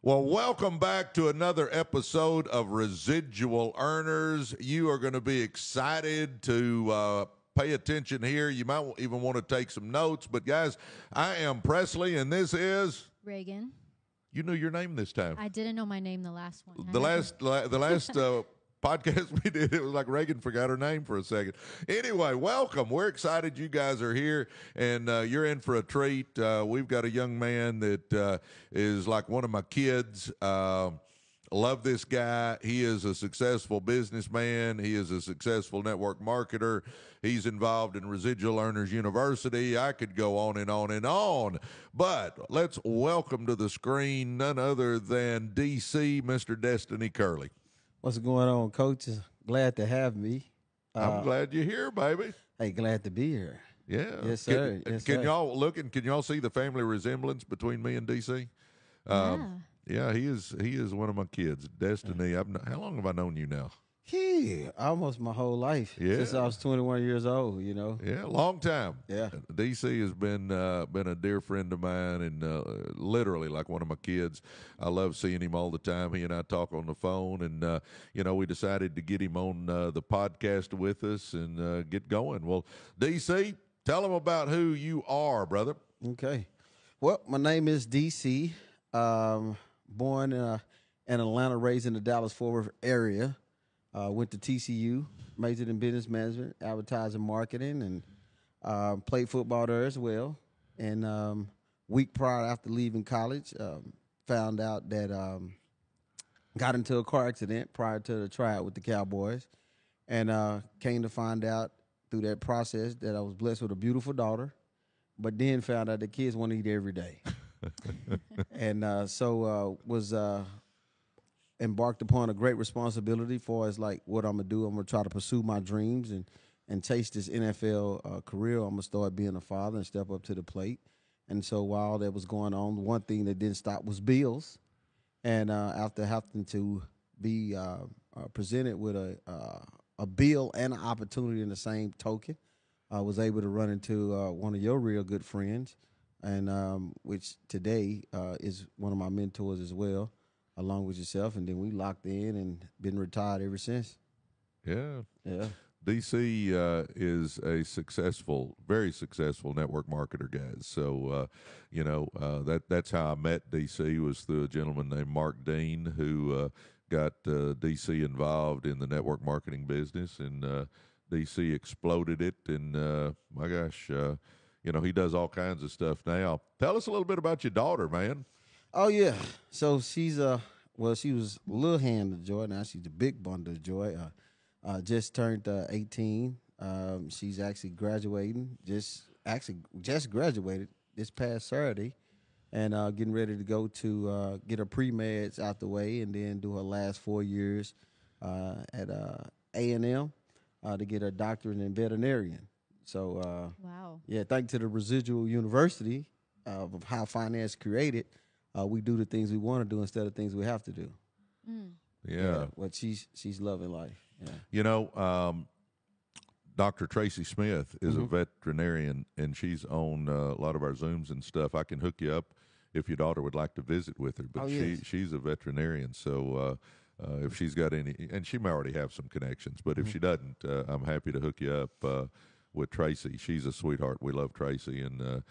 Well, welcome back to another episode of Residual Earners. You are going to be excited to pay attention here. You might even want to take some notes. But, guys, I am Presley, and this is Reagan. You knew your name this time. I didn't know my name the last one. The last podcast we did, it was like Reagan forgot her name for a second. Anyway, welcome. We're excited you guys are here, and you're in for a treat. We've got a young man that is like one of my kids. Love this guy. He is a successful businessman. He is a successful network marketer. He's involved in Residual Earners University. I could go on and on and on. But let's welcome to the screen none other than DC, Mr. Destiny Curley. What's going on, Coach? Glad to have me. I'm glad you're here, baby. Hey, glad to be here. Yeah. Yes, sir. Can y'all see the family resemblance between me and DC? Yeah, he is one of my kids. Destiny. How long have I known you now? Almost my whole life. Yeah. Since I was 21 years old, Yeah, long time. Yeah. DC has been a dear friend of mine and literally like one of my kids. I love seeing him all the time. He and I talk on the phone, and we decided to get him on the podcast with us and get going. Well, DC, tell them about who you are, brother. Okay. Well, my name is DC. Born in Atlanta, raised in the Dallas-Fort Worth area. Went to TCU, majored in business management, advertising, marketing, and played football there as well. And week prior after leaving college, found out that got into a car accident prior to the tryout with the Cowboys, and came to find out through that process that I was blessed with a beautiful daughter, but then found out the kids want to eat every day. And so was embarked upon a great responsibility for as like what I'm gonna do. I'm gonna try to pursue my dreams and chase this NFL career. I'm gonna start being a father and step up to the plate. And so while that was going on, one thing that didn't stop was bills. And after having to be presented with a bill and an opportunity in the same token, I was able to run into one of your real good friends, and which today is one of my mentors as well, along with yourself, and then we locked in and been retired ever since. Yeah. Yeah. DC is a very successful network marketer, guys. So, that's how I met DC, was through a gentleman named Mark Dean, who got DC involved in the network marketing business, and DC exploded it. And my gosh, he does all kinds of stuff now. Tell us a little bit about your daughter, man. Oh, yeah. So she's, she was a little hand of joy. Now she's a big bundle of joy. Just turned 18. She's actually graduating, just graduated this past Saturday, and getting ready to go to get her pre-meds out the way and then do her last 4 years at A&M to get her doctorate in veterinarian. So, wow. Yeah, thanks to the Residual University of how finance created, we do the things we want to do instead of things we have to do. Yeah. But she's loving life. Yeah. Dr. Tracy Smith is a veterinarian, and she's on a lot of our Zooms and stuff. I can hook you up if your daughter would like to visit with her. But she's a veterinarian, so if she's got any, and she may already have some connections, but if she doesn't, I'm happy to hook you up with Tracy. She's a sweetheart. We love Tracy, and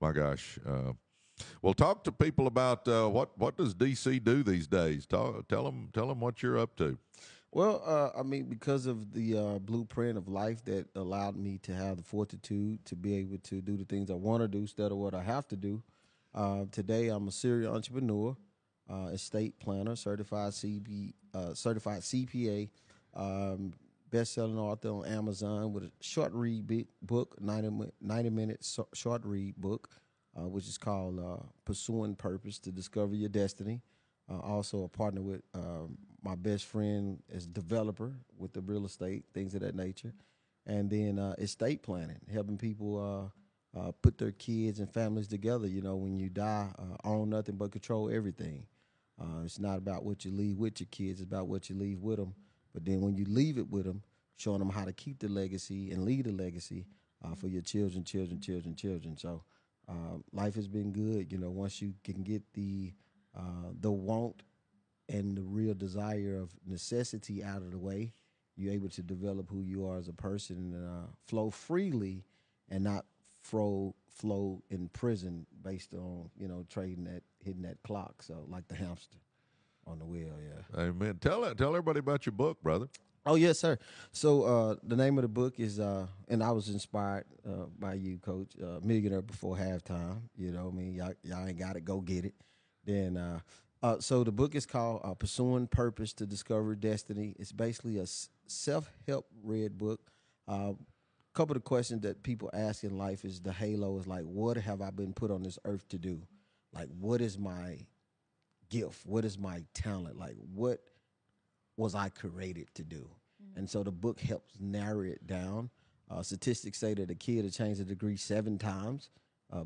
my gosh. Well, talk to people about what does DC do these days. Tell them what you're up to. Well, because of the blueprint of life that allowed me to have the fortitude to be able to do the things I want to do instead of what I have to do. Today, I'm a serial entrepreneur, estate planner, certified CPA, best-selling author on Amazon with a short read book, 90-minute short read book, which is called Pursuing Purpose to Discover Your Destiny. Also a partner with my best friend as developer with the real estate, things of that nature. And then estate planning, helping people put their kids and families together. When you die, own nothing but control everything. It's not about what you leave with your kids, it's about what you leave with them. But then when you leave it with them, showing them how to keep the legacy and leave the legacy for your children. So life has been good. Once you can get the the want and the real desire of necessity out of the way, you're able to develop who you are as a person and flow freely and not flow in prison based on, hitting that clock. So like the hamster on the wheel, yeah. Amen. Tell everybody about your book, brother. Oh, yes, sir. So the name of the book is, and I was inspired by you, Coach, Millionaire Before Halftime. You know what I mean? Y'all ain't got it, go get it. Then, so the book is called Pursuing Purpose to Discover Destiny. It's basically a self-help read book. Couple of questions that people ask in life is the halo is like, what have I been put on this earth to do? Like, what is my gift? What is my talent? Like, what was I created to do? And so the book helps narrow it down. Statistics say that a kid will change a degree 7 times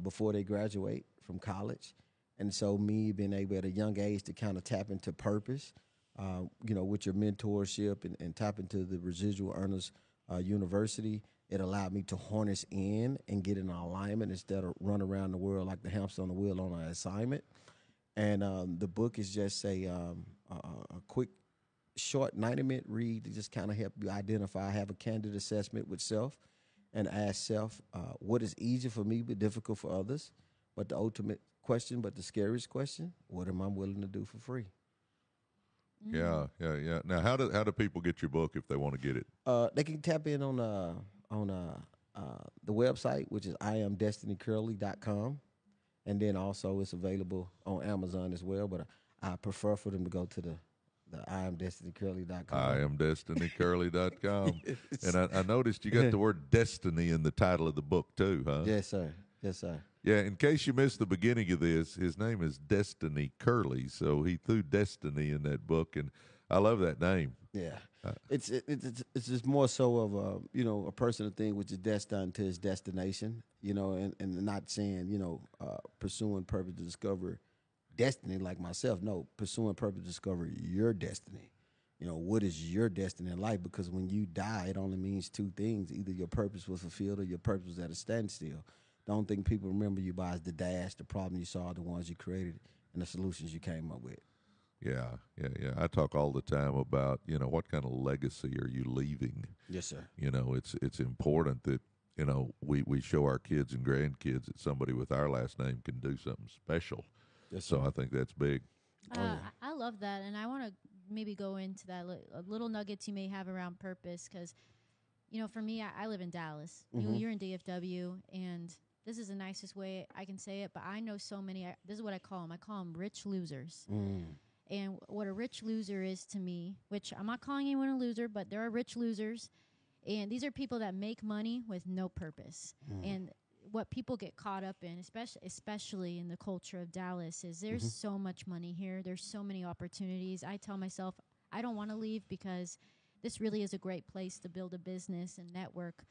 before they graduate from college. And so me being able at a young age to kind of tap into purpose, with your mentorship and tap into the Residual Earners University, it allowed me to harness in and get in alignment instead of run around the world like the hamster on the wheel on an assignment. And the book is just a quick, short 90-minute read to just kind of help you identify, have a candid assessment with self and ask self, what is easy for me but difficult for others? But the ultimate question, but the scariest question, what am I willing to do for free? Yeah. Now, how do people get your book if they want to get it? They can tap in on the website, which is iamdestinycurly.com. And then also it's available on Amazon as well. But I prefer for them to go to the iamdestinycurly.com. iamdestinycurly.com. And I noticed you got the word destiny in the title of the book too, huh? Yes, sir. Yes, sir. Yeah, in case you missed the beginning of this, his name is Destiny Curley, so he threw destiny in that book, and I love that name. Yeah, it's just more so of a personal thing, which is destined to his destination, and not saying pursuing purpose to discover destiny like myself. No, pursuing purpose to discover your destiny. What is your destiny in life? Because when you die, it only means 2 things: either your purpose was fulfilled or your purpose was at a standstill. The only thing people remember you by is the dash, the problem you solved, the ones you created, and the solutions you came up with. Yeah. I talk all the time about, what kind of legacy are you leaving? Yes, sir. It's important that, we show our kids and grandkids that somebody with our last name can do something special. Yes, sir. So I think that's big. I love that, and I want to maybe go into that little nuggets you may have around purpose, because, for me, I live in Dallas. You're in DFW, and this is the nicest way I can say it, but I know so many. This is what I call them. I call them rich losers. And what a rich loser is to me, which I'm not calling anyone a loser, but there are rich losers. And these are people that make money with no purpose. And what people get caught up in, especially in the culture of Dallas, is there's so much money here. There's so many opportunities. I tell myself I don't want to leave because this really is a great place to build a business and network.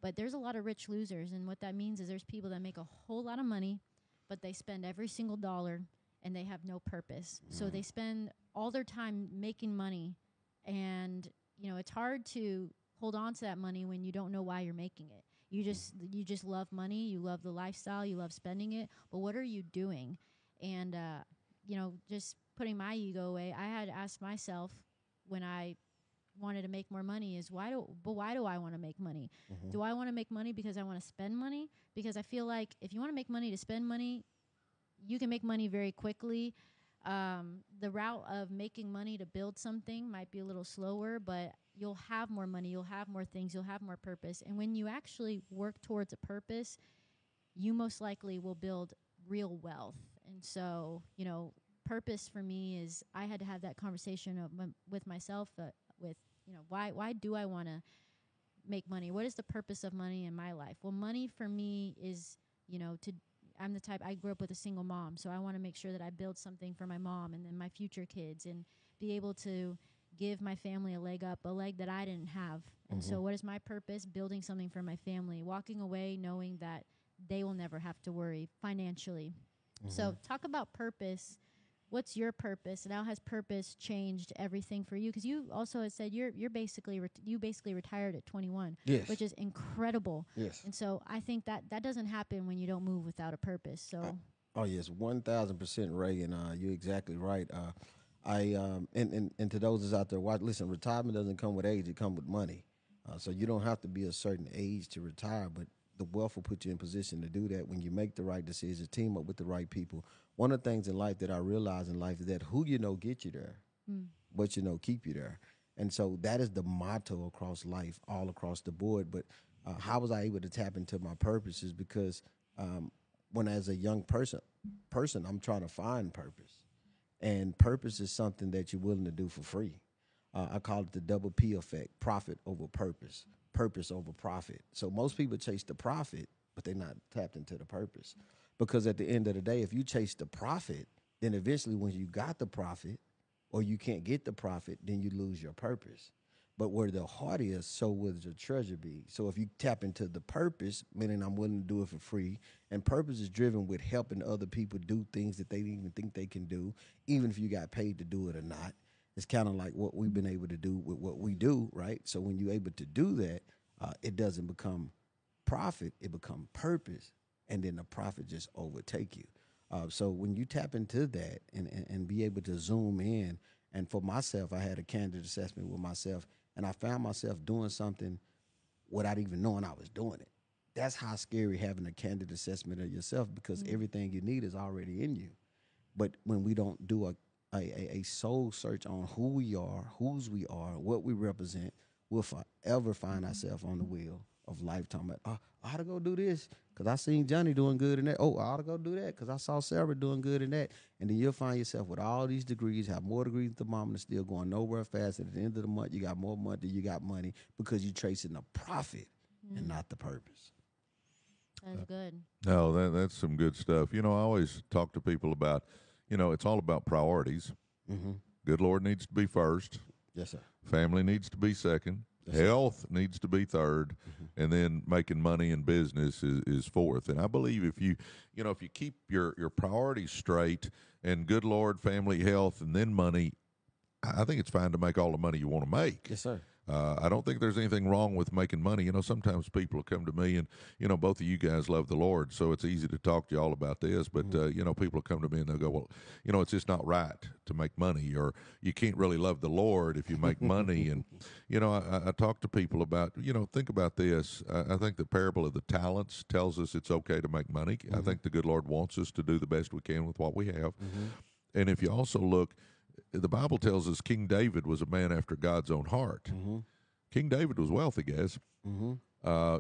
But there's a lot of rich losers. And what that means is there's people that make a whole lot of money, but they spend every single dollar and they have no purpose. So they spend all their time making money, and it's hard to hold on to that money when you don't know why you're making it. You just love money, you love the lifestyle, you love spending it, but what are you doing? And just putting my ego away, I had asked myself when I wanted to make more money is why do I want to make money? Do I want to make money because I want to spend money? Because I feel like if you want to make money to spend money, you can make money very quickly. The route of making money to build something might be a little slower, but you'll have more money, you'll have more things, you'll have more purpose. And when you actually work towards a purpose, you most likely will build real wealth. And so, purpose for me is I had to have that conversation with myself why do I want to make money? What is the purpose of money in my life? Well, money for me is, I'm the type, I grew up with a single mom, so I want to make sure that I build something for my mom and then my future kids and be able to give my family a leg up, a leg that I didn't have. And so what is my purpose? Building something for my family, walking away knowing that they will never have to worry financially. So talk about purpose. What's your purpose, and how has purpose changed everything for you? Because you also had said you basically retired at 21, yes, which is incredible. Yes, and so I think that doesn't happen when you don't move without a purpose. So Oh yes, 1,000%, Reagan. You're exactly right. And to those that's out there, watch. Listen, retirement doesn't come with age; it comes with money. So you don't have to be a certain age to retire, but the wealth will put you in position to do that when you make the right decisions, team up with the right people. One of the things in life that I realize in life is that who you know get you there, but you know keep you there. And so that is the motto across life, all across the board. But how was I able to tap into my purpose is because when as a young person, I'm trying to find purpose. And purpose is something that you're willing to do for free. I call it the double P effect: profit over purpose, purpose over profit. So most people chase the profit, but they're not tapped into the purpose. Because at the end of the day, if you chase the profit, then eventually when you got the profit or you can't get the profit, then you lose your purpose. But where the heart is, so will the treasure be. So if you tap into the purpose, meaning I'm willing to do it for free, and purpose is driven with helping other people do things that they didn't even think they can do, even if you got paid to do it or not. It's kind of like what we've been able to do with what we do, right? So when you're able to do that, it doesn't become profit, it becomes purpose, and then the profit just overtake you. So when you tap into that and be able to zoom in, and for myself, I had a candid assessment with myself, and I found myself doing something without even knowing I was doing it. That's how scary having a candid assessment of yourself, because everything you need is already in you. But when we don't do a soul search on who we are, whose we are, what we represent, we'll forever find ourselves on the wheel of lifetime. I ought to go do this because I seen Johnny doing good in that. Oh, I ought to go do that because I saw Sarah doing good in that. And then you'll find yourself with all these degrees, have more degrees than the mom, and still going nowhere fast. At the end of the month, you got more money than you got money because you're chasing the profit and not the purpose. That's good. No, that's some good stuff. I always talk to people about, it's all about priorities. Mm-hmm. Good Lord needs to be first. Yes, sir. Family needs to be second. Yes, sir. Health needs to be third, and then making money in business is fourth. And I believe if you keep your priorities straight, and good Lord, family, health, and then money, I think it's fine to make all the money you want to make. Yes, sir. I don't think there's anything wrong with making money. Sometimes people will come to me, and both of you guys love the Lord, so it's easy to talk to you all about this. But people will come to me and they'll go, "Well, it's just not right to make money, or you can't really love the Lord if you make money." And I talk to people about, think about this. I think the parable of the talents tells us it's okay to make money. I think the good Lord wants us to do the best we can with what we have. And if you also look, the Bible tells us King David was a man after God's own heart. King David was wealthy, guys.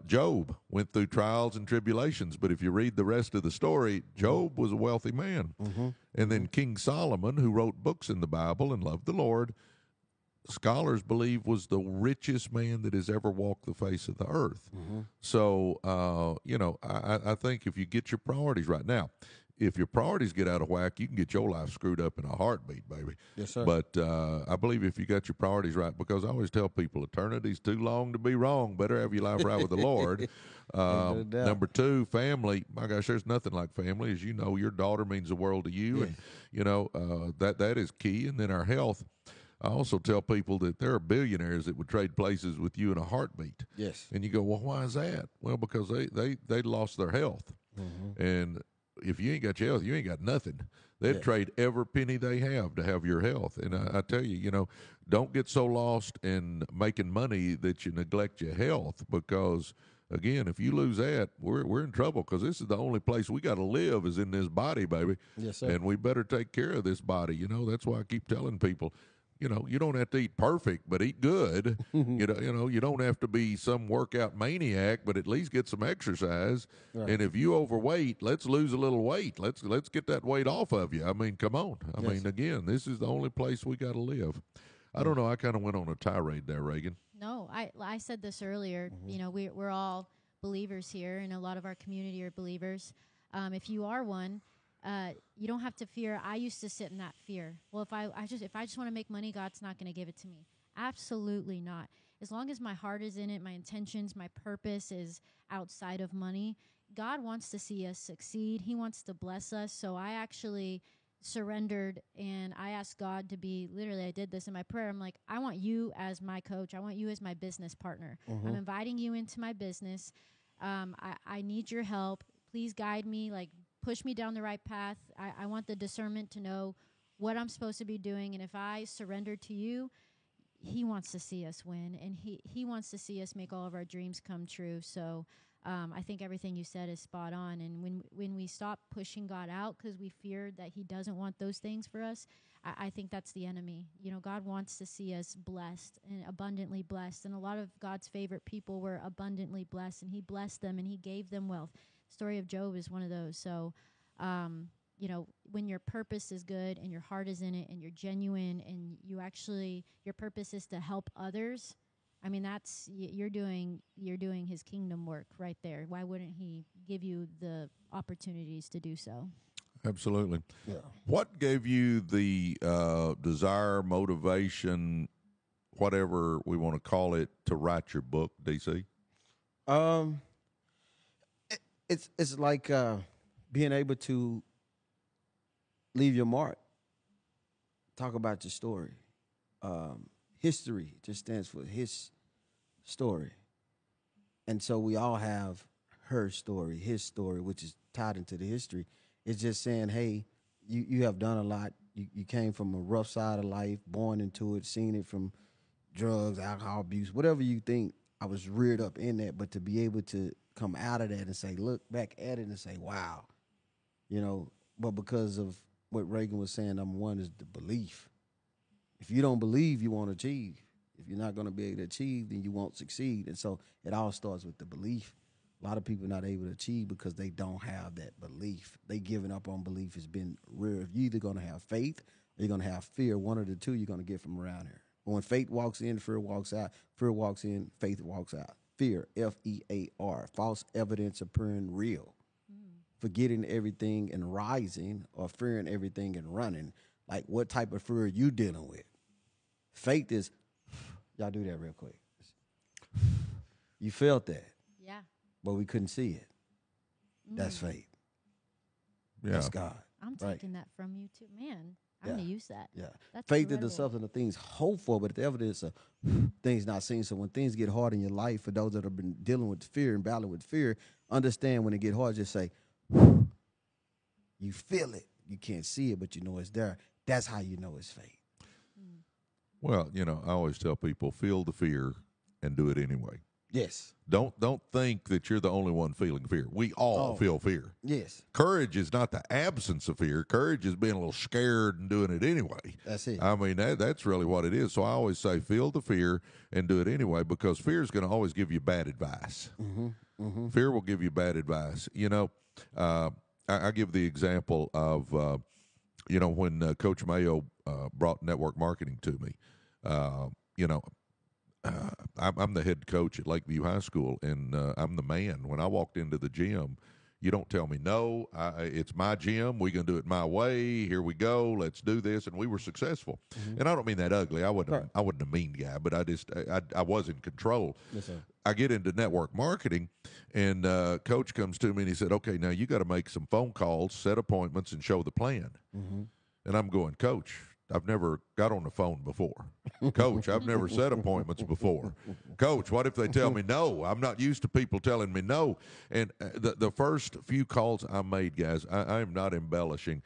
Job went through trials and tribulations, but if you read the rest of the story, Job was a wealthy man. And then King Solomon, who wrote books in the Bible and loved the Lord, scholars believe was the richest man that has ever walked the face of the earth. So, I think if you get your priorities right now, if your priorities get out of whack, you can get your life screwed up in a heartbeat, baby. Yes, sir. But I believe if you got your priorities right, because I always tell people, eternity's too long to be wrong. Better have your life right with the Lord. No doubt. Number two, family. My gosh, there's nothing like family. As you know, your daughter means the world to you, and that is key. And then our health. I also tell people that there are billionaires that would trade places with you in a heartbeat. Yes. And you go, well, why is that? Well, because they lost their health, and if you ain't got your health, you ain't got nothing. They'd trade every penny they have to have your health. And I tell you, don't get so lost in making money that you neglect your health, because, again, if you lose that, we're in trouble, because this is the only place we got to live is in this body, baby. Yes, sir. And we better take care of this body. That's why I keep telling people, you don't have to eat perfect, but eat good. You don't have to be some workout maniac, but at least get some exercise. Right. And if you overweight, let's lose a little weight. Let's get that weight off of you. I mean, come on. I mean, again, this is the only place we got to live. I don't know. I kind of went on a tirade there, Reagan. No, I said this earlier. We're all believers here, and a lot of our community are believers. If you are one, you don't have to fear. I used to sit in that fear. Well, if I just want to make money, God's not going to give it to me. Absolutely not. As long as my heart is in it, my intentions, my purpose is outside of money, God wants to see us succeed. He wants to bless us. So I actually surrendered, and I asked God to be, literally, I did this in my prayer. I'm like, I want you as my coach. I want you as my business partner. I'm inviting you into my business. I need your help. Please guide me. Like, push me down the right path. I want the discernment to know what I'm supposed to be doing. And if I surrender to you, he wants to see us win, and he wants to see us make all of our dreams come true. So I think everything you said is spot on. And when we stop pushing God out because we fear that he doesn't want those things for us, I think that's the enemy. You know, God wants to see us blessed and abundantly blessed. And a lot of God's favorite people were abundantly blessed, and he blessed them and he gave them wealth. Story of Job is one of those. So, you know, when your purpose is good and your heart is in it and you're genuine and your purpose is to help others, I mean, that's, you're doing his kingdom work right there. Why wouldn't he give you the opportunities to do so? Absolutely. Yeah. What gave you the desire, motivation, whatever we want to call it, to write your book, DC? It's like being able to leave your mark. Talk about your story. History just stands for his story. And so we all have her story, his story, which is tied into the history. It's just saying, hey, you have done a lot. You came from a rough side of life, born into it, seen it from drugs, alcohol abuse, whatever you think. I was reared up in that, but to be able to come out of that and say, look back at it and say, wow, you know, but because of what Reagan was saying, number one is the belief. If you don't believe, you won't achieve. If you're not going to be able to achieve, then you won't succeed. And so it all starts with the belief. A lot of people are not able to achieve because they don't have that belief. They giving up on belief has been rare. You're either going to have faith or you're going to have fear. One of the two you're going to get from around here. When faith walks in, fear walks out. Fear walks in, faith walks out. Fear, F-E-A-R, false evidence appearing real. Forgetting everything and rising, or fearing everything and running. Like, what type of fear are you dealing with? Faith is, y'all do that real quick. You felt that. Yeah. But we couldn't see it. That's faith. Yeah. That's God. I'm right? taking that from you too. Man, I'm going to use that. Yeah. That's Faith is the incredible. substance of things hoped for, but the evidence of things not seen. So when things get hard in your life, for those that have been dealing with fear and battling with fear, understand when it get hard, just say, you feel it. You can't see it, but you know it's there. That's how you know it's faith. Well, you know, I always tell people, feel the fear and do it anyway. Yes. Don't think that you're the only one feeling fear. We all feel fear. Yes. Courage is not the absence of fear. Courage is being a little scared and doing it anyway. That's it. I mean, that's really what it is. So I always say, feel the fear and do it anyway, because fear is going to always give you bad advice. Fear will give you bad advice. You know, I give the example of, you know, when Coach Mayo brought network marketing to me, you know, I'm the head coach at Lakeview High School, and I'm the man. When I walked into the gym, you don't tell me no. It's my gym. We're going to do it my way. Here we go. Let's do this. And we were successful. And I don't mean that ugly. I wasn't a mean guy, but I was in control. Yes, sir. I get into network marketing, and Coach comes to me and he said, okay, now you got to make some phone calls, set appointments, and show the plan. And I'm going, Coach, I've never got on the phone before. Coach, I've never set appointments before. Coach, what if they tell me no? I'm not used to people telling me no. And the first few calls I made, guys, I am not embellishing.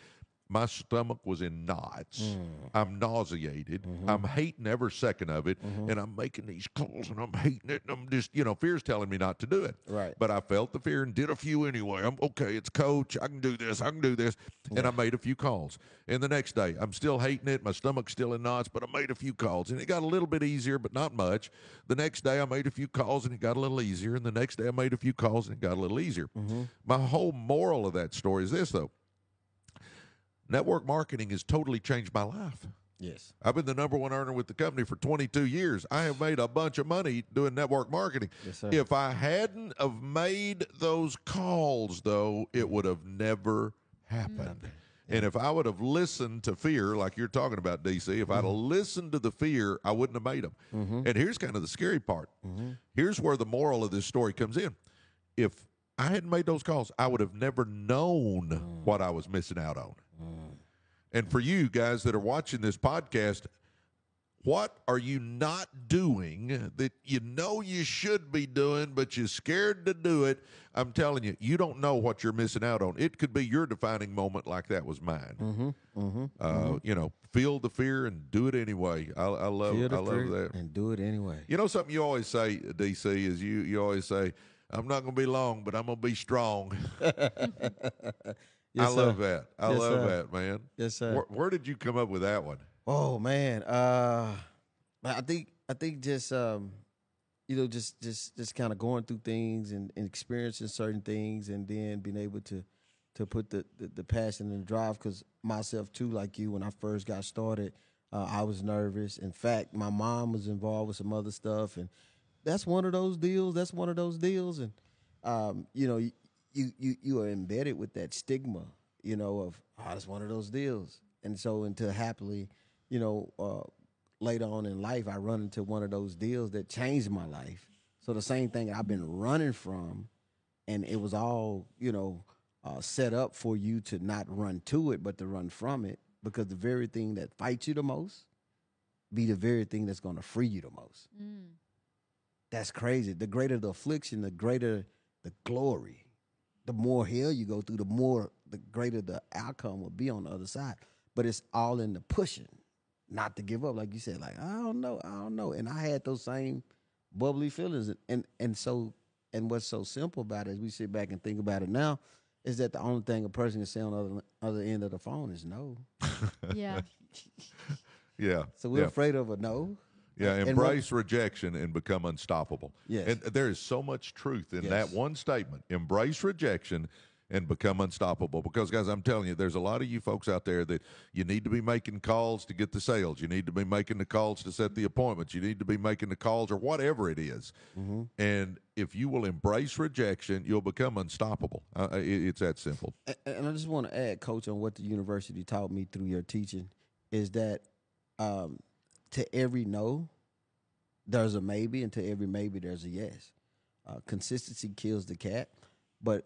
My stomach was in knots. I'm nauseated. I'm hating every second of it. And I'm making these calls, and I'm hating it. And I'm just, you know, fear's telling me not to do it. Right. But I felt the fear and did a few anyway. I'm okay. It's Coach. I can do this. I can do this. And I made a few calls. And the next day, I'm still hating it. My stomach's still in knots, but I made a few calls. And it got a little bit easier, but not much. The next day, I made a few calls, and it got a little easier. And the next day, I made a few calls, and it got a little easier. My whole moral of that story is this, though. Network marketing has totally changed my life. Yes. I've been the #1 earner with the company for 22 years. I have made a bunch of money doing network marketing. Yes, sir. If I hadn't have made those calls, though, it would have never happened. And if I would have listened to fear, like you're talking about, DC, if I'd have listened to the fear, I wouldn't have made them. And here's kind of the scary part. Here's where the moral of this story comes in. If I hadn't made those calls, I would have never known what I was missing out on. And for you guys that are watching this podcast, What are you not doing that you know you should be doing, but you're scared to do it? I'm telling you, you don't know what you're missing out on. It could be your defining moment like that was mine. You know, feel the fear and do it anyway. I love that. And do it anyway. You know something you always say, DC, is you always say, I'm not going to be long, but I'm going to be strong. Yes, I love that. I love that, man. Yes, sir. Where did you come up with that one? Oh man, I think just you know just kind of going through things and experiencing certain things, and then being able to put the passion and the drive. Because myself too, like you, when I first got started, I was nervous. In fact, my mom was involved with some other stuff, and that's one of those deals. And you know, you are embedded with that stigma, you know, of it's one of those deals. And so until happily, you know, later on in life, I run into one of those deals that changed my life. So the same thing I've been running from, and it was all, you know, set up for you to not run to it, but to run from it, because the very thing that fights you the most be the very thing that's going to free you the most. That's crazy. The greater the affliction, the greater the glory. The more hell you go through, the greater the outcome will be on the other side. But it's all in the pushing, not to give up. Like you said, like, I don't know. And I had those same bubbly feelings. And what's so simple about it, as we sit back and think about it now, is that the only thing a person can say on the other end of the phone is no. Yeah. Yeah. So we're afraid of a no. Yeah, embrace rejection and become unstoppable. Yes. And there is so much truth in Yes. that one statement. Embrace rejection and become unstoppable. Because, guys, I'm telling you, there's a lot of you folks out there that you need to be making calls to get the sales. You need to be making the calls to set the appointments. You need to be making the calls or whatever it is. And if you will embrace rejection, you'll become unstoppable. It's that simple. And I just want to add, Coach, on what the university taught me through your teaching, is that to every no, there's a maybe, and to every maybe, there's a yes. Consistency kills the cat, but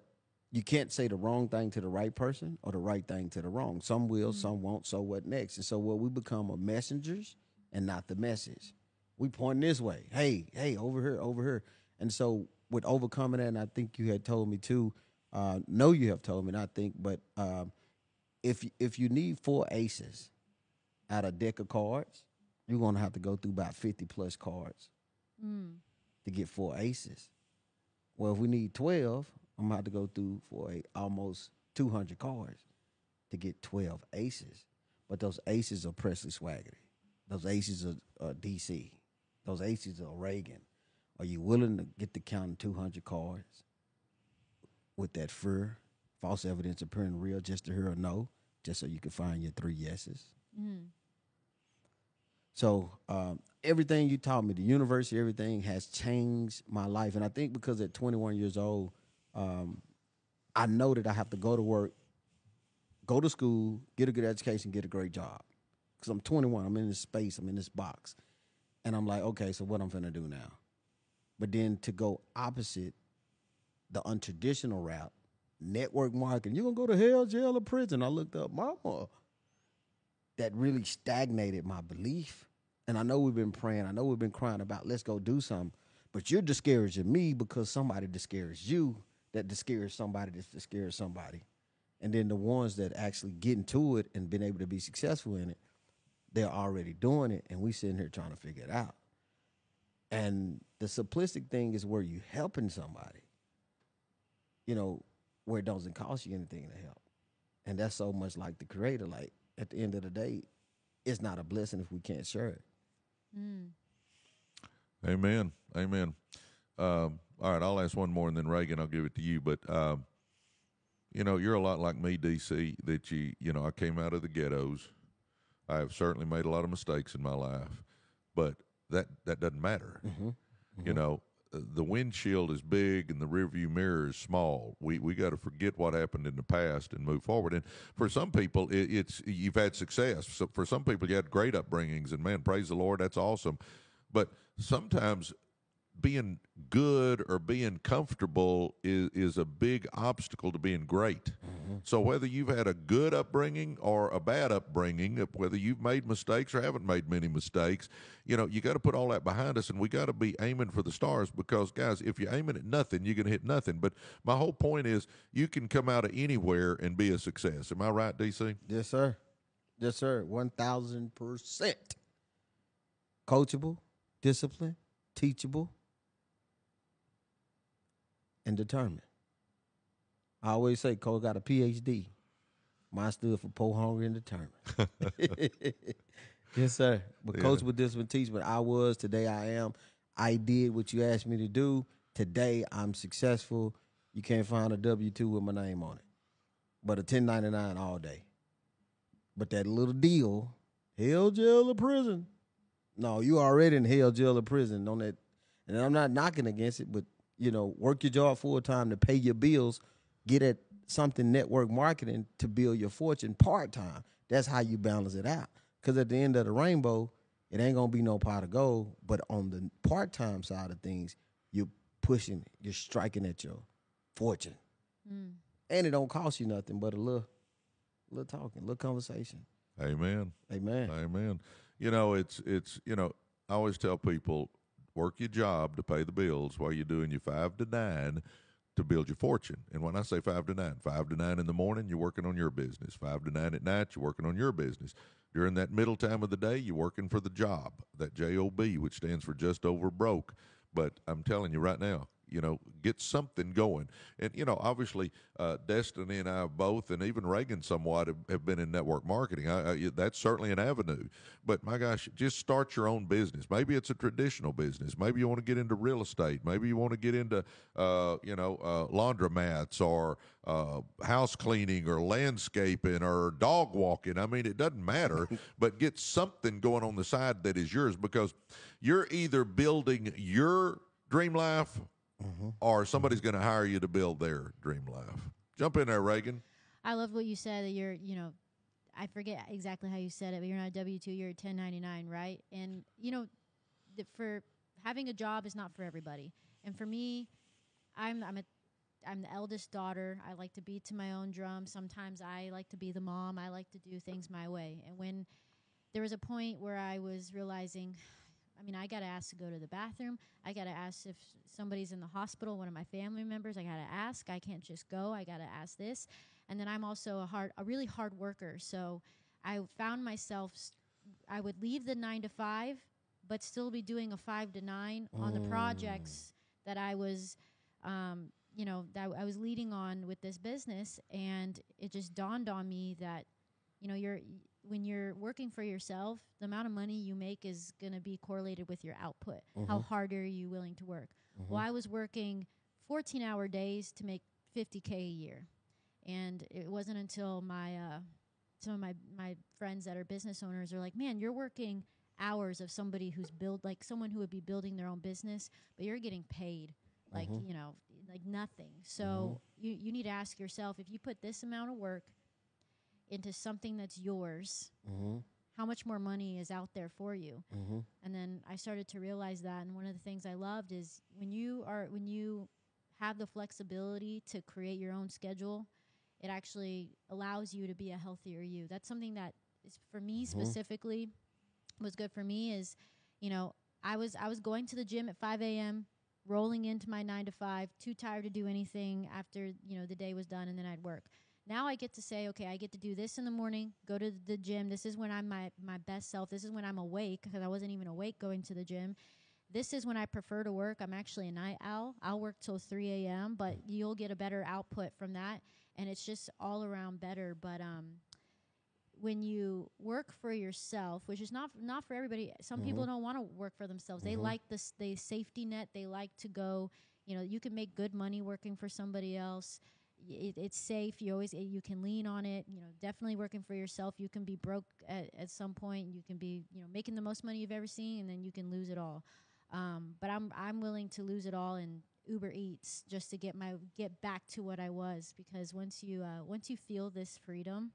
you can't say the wrong thing to the right person or the right thing to the wrong. Some will, some won't, so what next? And so we become are messengers and not the message. We point this way. Hey, over here. And so with overcoming that, and I think you had told me too, no, you have told me, not think, but if you need 4 aces out of a deck of cards, you're going to have to go through about 50-plus cards to get 4 aces. Well, if we need 12, I'm going to have to go through for almost 200 cards to get 12 aces. But those aces are Presley Swagerty. Those aces are DC. Those aces are Reagan. Are you willing to get to counting 200 cards with that fear, false evidence appearing real, just to hear a no, just so you can find your 3 yeses? So everything you taught me, the university, everything has changed my life. And I think because at 21 years old, I know that I have to go to work, go to school, get a good education, get a great job. Because I'm 21, I'm in this space, I'm in this box. And I'm like, okay, so what I'm finna do now? But then to go opposite the untraditional route, network marketing, you're going to go to hell, jail, or prison. I looked up, mama. That really stagnated my belief. And I know we've been praying. I know we've been crying about, let's go do something. But you're discouraging me because somebody discouraged you, that discouraged somebody that discouraged somebody. And then the ones that actually get into it and been able to be successful in it, they're already doing it, and we sitting here trying to figure it out. And the simplistic thing is where you helping somebody, you know, where it doesn't cost you anything to help. And that's so much like the Creator. Like, at the end of the day, it's not a blessing if we can't share it. Amen. All right, I'll ask one more, and then Reagan, I'll give it to you. But you know, you're a lot like me, DC. That you know, I came out of the ghettos. I have certainly made a lot of mistakes in my life, but that doesn't matter. You know, the windshield is big and the rearview mirror is small. We got to forget what happened in the past and move forward. And for some people, it's you've had success. So for some people, you had great upbringings, and man, praise the Lord, that's awesome. But sometimes being good or being comfortable is a big obstacle to being great. So whether you've had a good upbringing or a bad upbringing, whether you've made mistakes or haven't made many mistakes, you got to put all that behind us, and we got to be aiming for the stars, because, guys, if you're aiming at nothing, you're going to hit nothing. But my whole point is you can come out of anywhere and be a success. Am I right, DC? Yes, sir. Yes, sir. 1,000%. Coachable, disciplined, teachable, and determined. I always say Cole got a PhD. Mine stood for poor, hungry, and determined. Yes, sir. But coachable, disciplined, teachable. I was. Today I am. I did what you asked me to do. Today I'm successful. You can't find a W-2 with my name on it, but a 1099 all day. But that little deal, hell, jail, or prison. No, you already in hell, jail, or prison on that. And I'm not knocking against it, but, work your job full time to pay your bills, get at something network marketing to build your fortune part time. That's how you balance it out. Because at the end of the rainbow, it ain't going to be no pot of gold. But on the part time side of things, you're pushing, you're striking at your fortune. And it don't cost you nothing but a little talking, a little conversation. Amen. Amen. Amen. It's I always tell people, work your job to pay the bills while you're doing your 5 to 9 to build your fortune. And when I say 5 to 9, 5 to 9 in the morning, you're working on your business. 5 to 9 at night, you're working on your business. During that middle time of the day, you're working for the job, that JOB, which stands for just over broke. But I'm telling you right now, get something going. And, obviously, Destiny and I both, and even Reagan somewhat, have been in network marketing. That's certainly an avenue. But, my gosh, just start your own business. Maybe it's a traditional business. Maybe you want to get into real estate. Maybe you want to get into, laundromats or house cleaning or landscaping or dog walking. I mean, it doesn't matter, but get something going on the side that is yours, because you're either building your dream life or somebody's going to hire you to build their dream life. Jump in there, Reagan. I love what you said, that you're, I forget exactly how you said it, but you're not a W-2, you're a 1099, right? And, for having a job is not for everybody. And for me, I'm the eldest daughter. I like to beat to my own drum. Sometimes I like to be the mom. I like to do things my way. And when there was a point where I was realizing, I got to ask to go to the bathroom. I got to ask if somebody's in the hospital, one of my family members. I got to ask. I can't just go. I got to ask this. And then I'm also a really hard worker. So I found myself, I would leave the 9 to 5, but still be doing a 5 to 9 on the projects that I was, that I was leading on with this business. And it just dawned on me that, when you're working for yourself, the amount of money you make is going to be correlated with your output. How hard are you willing to work? Well, I was working 14-hour days to make $50K a year. And it wasn't until some of my friends that are business owners are like, man, you're working hours of somebody who's someone who would be building their own business, but you're getting paid like nothing. So you need to ask yourself, if you put this amount of work into something that's yours, how much more money is out there for you? And then I started to realize that, and one of the things I loved is when you have the flexibility to create your own schedule, it actually allows you to be a healthier you. That's something that is, for me specifically, was good for me is, I was going to the gym at 5 a.m., rolling into my 9 to 5, too tired to do anything after, the day was done, and then I'd work. Now I get to say, okay, I get to do this in the morning, go to the gym. This is when I'm my best self. This is when I'm awake, because I wasn't even awake going to the gym. This is when I prefer to work. I'm actually a night owl. I'll work till 3 a.m., but you'll get a better output from that, and it's just all around better. But when you work for yourself, which is not for everybody. Some people don't want to work for themselves. They like the safety net. They like to go, you can make good money working for somebody else. It's safe. You can lean on it. Definitely working for yourself. You can be broke at some point. You can be, making the most money you've ever seen, and then you can lose it all. But I'm willing to lose it all in Uber Eats just to get back to what I was, because once you feel this freedom,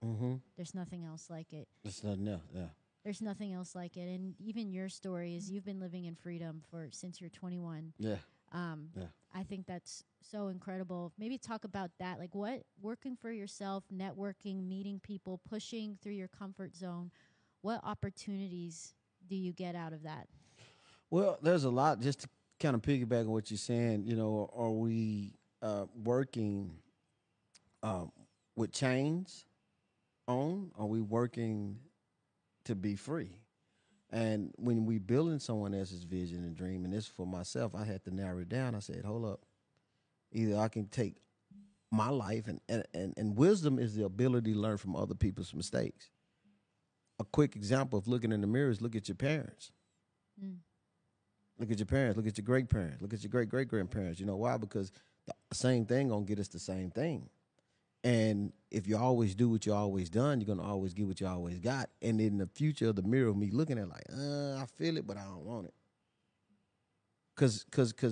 there's nothing else like it. There's nothing else. Yeah. There's nothing else like it. And even your story is you've been living in freedom since you're 21. Yeah. I think that's so incredible. Maybe talk about that. Like what working for yourself, networking, meeting people, pushing through your comfort zone. What opportunities do you get out of that? Well, there's a lot. Just to kind of piggyback on what you're saying, are we working with chains on? Are we working to be free? And when we building someone else's vision and dream, and this for myself, I had to narrow it down. I said, hold up. Either I can take my life, and wisdom is the ability to learn from other people's mistakes. A quick example of looking in the mirror is look at your parents. Look at your parents. Look at your great parents. Look at your great great grandparents. You know why? Because the same thing gonna get us the same thing. And if you always do what you always done, you're gonna always get what you always got. And in the future of the mirror, me looking at I feel it, but I don't want it. Cause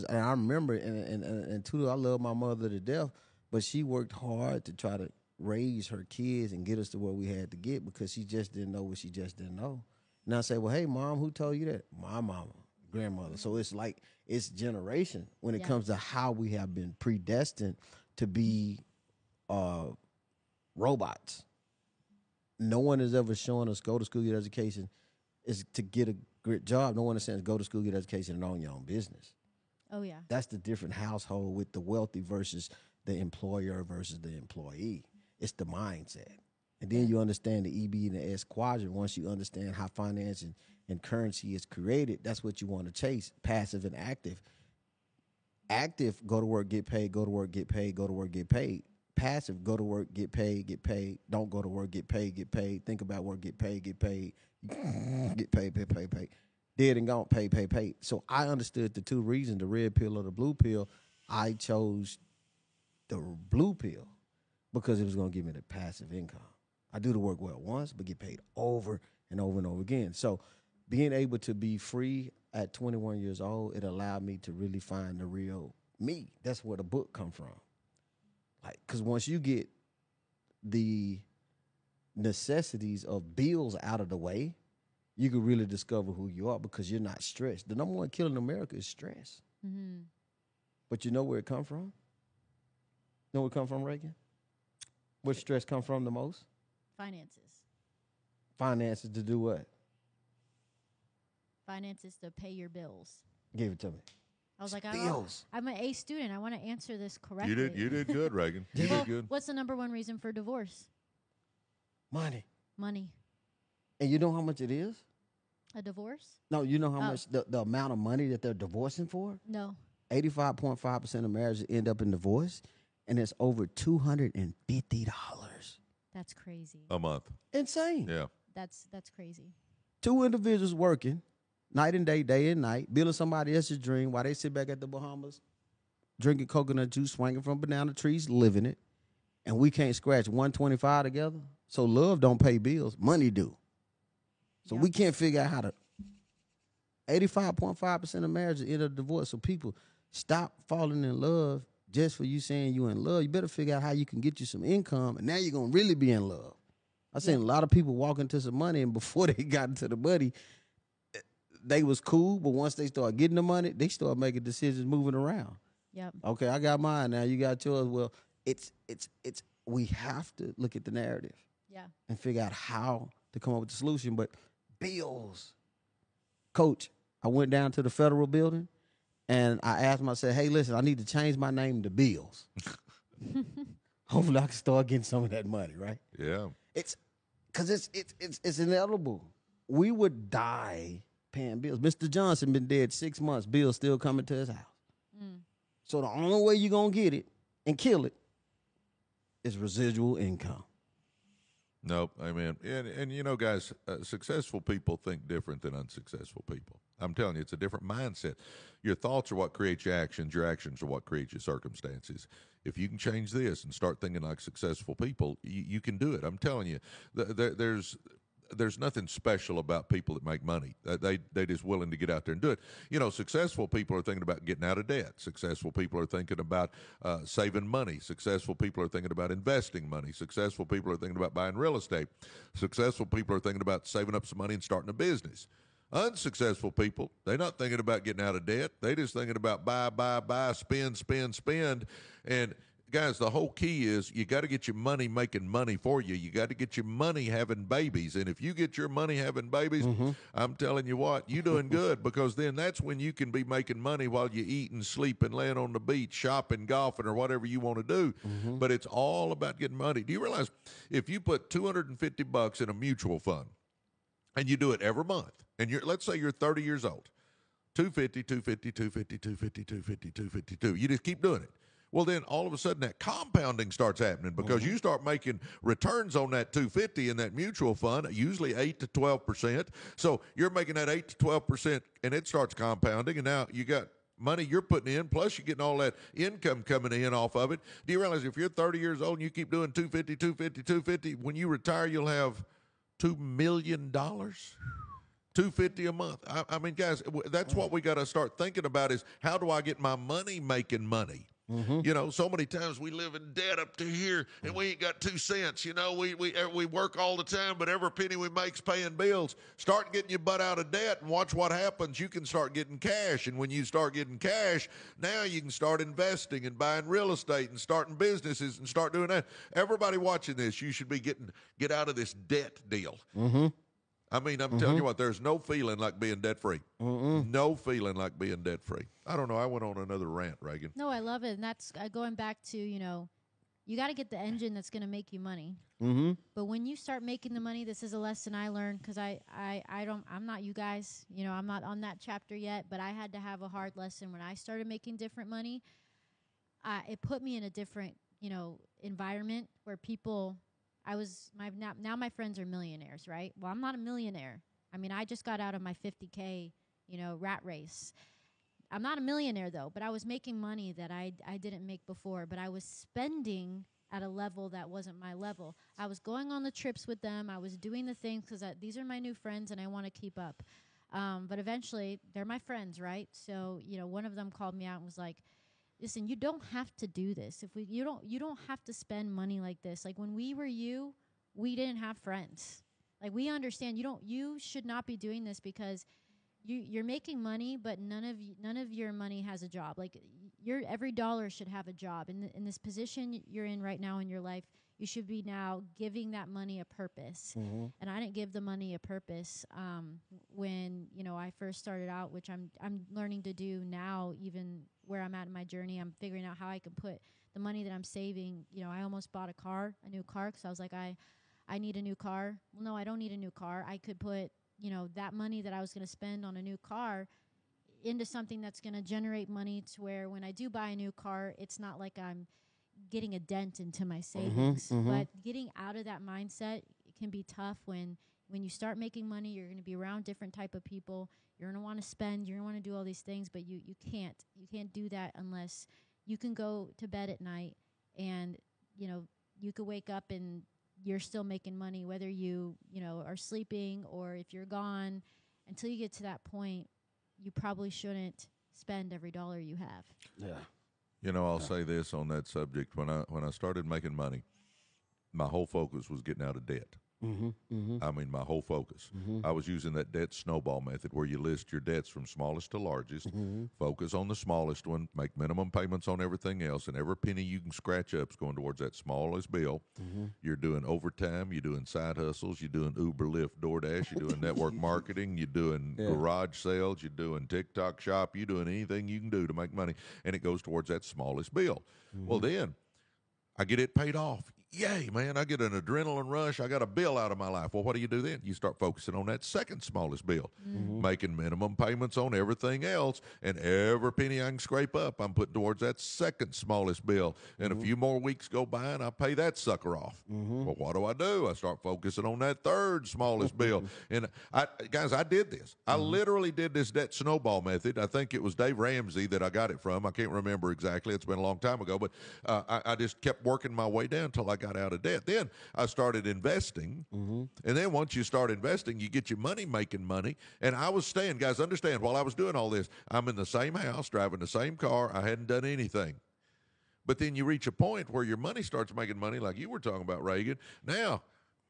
and I remember, and too, I love my mother to death, but she worked hard to try to raise her kids and get us to where we had to get because she just didn't know what she just didn't know. And I say, well, hey, Mom, who told you that? My mama, grandmother. So it's like it's generation when it comes to how we have been predestined to be robots. No one has ever shown us go to school, get education is to get a great job. No one has said go to school, get education, and own your own business. Oh, yeah. That's the different household with the wealthy versus the employer versus the employee. It's the mindset. And then you understand the EB and the S quadrant. Once you understand how finance and currency is created, that's what you want to chase, passive and active. Active, go to work, get paid, go to work, get paid, go to work, get paid. Passive, go to work, get paid, get paid. Don't go to work, get paid, get paid. Think about work, get paid, get paid. Get paid, pay, pay, pay. Dead and gone, pay, pay, pay. So I understood the two reasons, the red pill or the blue pill. I chose the blue pill because it was going to give me the passive income. I do the work well once, but get paid over and over and over again. So being able to be free at 21 years old, it allowed me to really find the real me. That's where the book come from. Like, because once you get the necessities of bills out of the way, you can really discover who you are because you're not stressed. The number one killer in America is stress. Mm-hmm. But you know where it come from? Know where it come from, Reagan? Where stress come from the most? Finances. Finances to do what? Finances to pay your bills. Give it to me. I was like, bills. I'm an A student. I want to answer this correctly. You did good, Reagan. You did good. What's the number one reason for divorce? Money. And you know how much it is? A divorce? No, you know how much the amount of money that they're divorcing for? No. 85.5% of marriages end up in divorce, and it's over $250. That's crazy. A month. Insane. Yeah. That's crazy. Two individuals working night and day and night, building somebody else's dream while they sit back at the Bahamas, drinking coconut juice, swinging from banana trees, living it, and we can't scratch 125 together. So love don't pay bills, money do. So we can't figure out how to. 85.5% of marriages end up divorce. So people stop falling in love just for you saying you in love. You better figure out how you can get you some income, and now you're gonna really be in love. I've seen a lot of people walk into some money, and before they got into the money, they was cool, but once they start getting the money, they start making decisions moving around. Yep. Okay, I got mine now. You got yours. Well, it's we have to look at the narrative. Yeah. And figure out how to come up with the solution. But bills. Coach, I went down to the federal building and I asked him, I said, hey, listen, I need to change my name to Bills. Hopefully I can start getting some of that money, right? Yeah. It's because it's inevitable. We would die paying bills. Mr. Johnson been dead 6 months. Bills still coming to his house. Mm. So the only way you're going to get it and kill it is residual income. Nope, amen. And you know, guys, successful people think different than unsuccessful people. I'm telling you, it's a different mindset. Your thoughts are what create your actions are what create your circumstances. If you can change this and start thinking like successful people, you can do it. I'm telling you, there's there's nothing special about people that make money. They just willing to get out there and do it. Successful people are thinking about getting out of debt. Successful people are thinking about saving money. Successful people are thinking about investing money. Successful people are thinking about buying real estate. Successful people are thinking about saving up some money and starting a business. Unsuccessful people, they're not thinking about getting out of debt. They're just thinking about buy, spend. And guys, the whole key is you got to get your money making money for you. You got to get your money having babies. And if you get your money having babies, I'm telling you what, you're doing good, because then that's when you can be making money while you're eating, sleeping, laying on the beach, shopping, golfing, or whatever you want to do. But it's all about getting money. Do you realize if you put $250 in a mutual fund and you do it every month, and let's say you're 30 years old, 250, 250, 250, 250, 250, 252. You just keep doing it. Well, then all of a sudden that compounding starts happening, because you start making returns on that 250 in that mutual fund, usually 8 to 12%. So you're making that 8 to 12%, and it starts compounding, and now you got money you're putting in, plus you're getting all that income coming in off of it. Do you realize if you're 30 years old and you keep doing 250, 250, 250, when you retire, you'll have $2 million? $250 a month. I mean, guys, that's what we got to start thinking about, is how do I get my money making money? So many times we live in debt up to here, and we ain't got 2 cents. We work all the time, but every penny we make's paying bills. Start getting your butt out of debt and watch what happens. You can start getting cash, and when you start getting cash, now you can start investing and buying real estate and starting businesses and start doing that. Everybody watching this, you should be get out of this debt deal. I mean, I'm telling you what, there's no feeling like being debt-free. No feeling like being debt-free. I don't know. I went on another rant, Reagan. No, I love it. And that's going back to, you got to get the engine that's going to make you money. But when you start making the money, this is a lesson I learned, because I'm not you guys. I'm not on that chapter yet, but I had to have a hard lesson when I started making different money. It put me in a different, environment where people... now my friends are millionaires, right? Well, I'm not a millionaire. I mean, I just got out of my 50K, rat race. I'm not a millionaire, though, but I was making money that I didn't make before, but I was spending at a level that wasn't my level. I was going on the trips with them. I was doing the things because these are my new friends and I want to keep up. But eventually, they're my friends, right? So, one of them called me out and was like, listen, you don't have to do this. You don't have to spend money like this. Like when we were you, we didn't have friends. Like we understand you should not be doing this, because you're making money, but none of your money has a job. Like every dollar should have a job. In this position you're in right now in your life, you should be now giving that money a purpose. And I didn't give the money a purpose when I first started out, which I'm learning to do now. Even where I'm at in my journey, I'm figuring out how I can put the money that I'm saving. I almost bought a new car, because I was like, I need a new car. Well, no, I don't need a new car. I could put that money that I was going to spend on a new car into something that's going to generate money, to where when I do buy a new car, it's not like I'm getting a dent into my savings. But getting out of that mindset, it can be tough when you start making money. You're going to be around different type of people. You're going to want to spend. You're going to want to do all these things, but you can't do that unless you can go to bed at night and you could wake up and you're still making money, whether you are sleeping or if you're gone. Until you get to that point, you probably shouldn't spend every dollar you have. Yeah. I'll say this on that subject. When I started making money, my whole focus was getting out of debt. I mean, my whole focus. I was using that debt snowball method, where you list your debts from smallest to largest, focus on the smallest one, make minimum payments on everything else, and every penny you can scratch up is going towards that smallest bill. You're doing overtime, you're doing side hustles, you're doing Uber, Lyft, DoorDash, you're doing network marketing, you're doing garage sales, you're doing TikTok shop, you're doing anything you can do to make money, and it goes towards that smallest bill. Well, then I get it paid off. Yay, man, I get an adrenaline rush. I got a bill out of my life. Well, what do you do then? You start focusing on that second smallest bill, making minimum payments on everything else, and every penny I can scrape up, I'm putting towards that second smallest bill. And a few more weeks go by, and I pay that sucker off. Well, what do? I start focusing on that third smallest bill. And, guys, I did this. I literally did this debt snowball method. I think it was Dave Ramsey that I got it from. I can't remember exactly. It's been a long time ago. But I just kept working my way down until I I got out of debt. Then I started investing. And then once you start investing, you get your money making money. And I was staying, guys, understand, while I was doing all this, I'm in the same house, driving the same car. I hadn't done anything. But then you reach a point where your money starts making money, like you were talking about, Reagan. Now,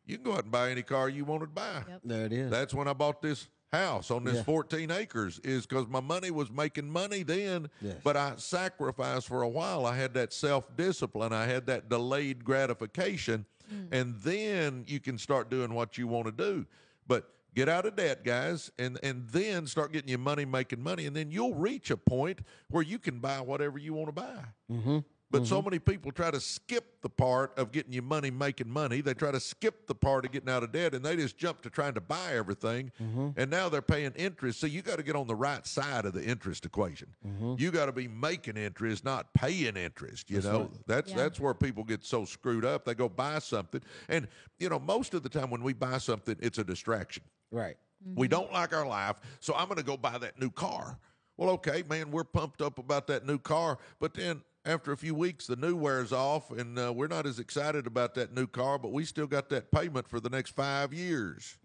you can go out and buy any car you want to buy. Yep. There it is. That's when I bought this house on this 14 acres, is because my money was making money then, but I sacrificed for a while. I had that self-discipline. I had that delayed gratification, and then you can start doing what you want to do. But get out of debt, guys, and then start getting your money making money, and then you'll reach a point where you can buy whatever you want to buy. But so many people try to skip the part of getting your money making money. They try to skip the part of getting out of debt, and they just jump to trying to buy everything. And now they're paying interest. So you got to get on the right side of the interest equation. You got to be making interest, not paying interest. You know, that's where people get so screwed up. They go buy something, and you know, most of the time when we buy something, it's a distraction. Right. We don't like our life, so I'm going to go buy that new car. Well, okay, man, we're pumped up about that new car, but then after a few weeks, the new wears off, and we're not as excited about that new car, but we still got that payment for the next 5 years.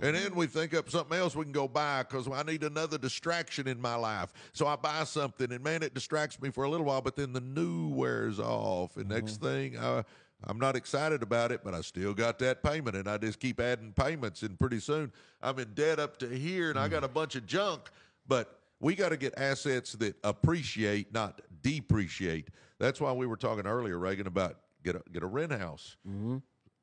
And then we think up something else we can go buy because I need another distraction in my life. So I buy something, and, man, it distracts me for a little while, but then the new wears off. And next thing, I'm not excited about it, but I still got that payment, and I just keep adding payments, and pretty soon I'm in debt up to here, and I got a bunch of junk, but we got to get assets that appreciate, not depreciate. That's why we were talking earlier, Reagan, about get a rent house.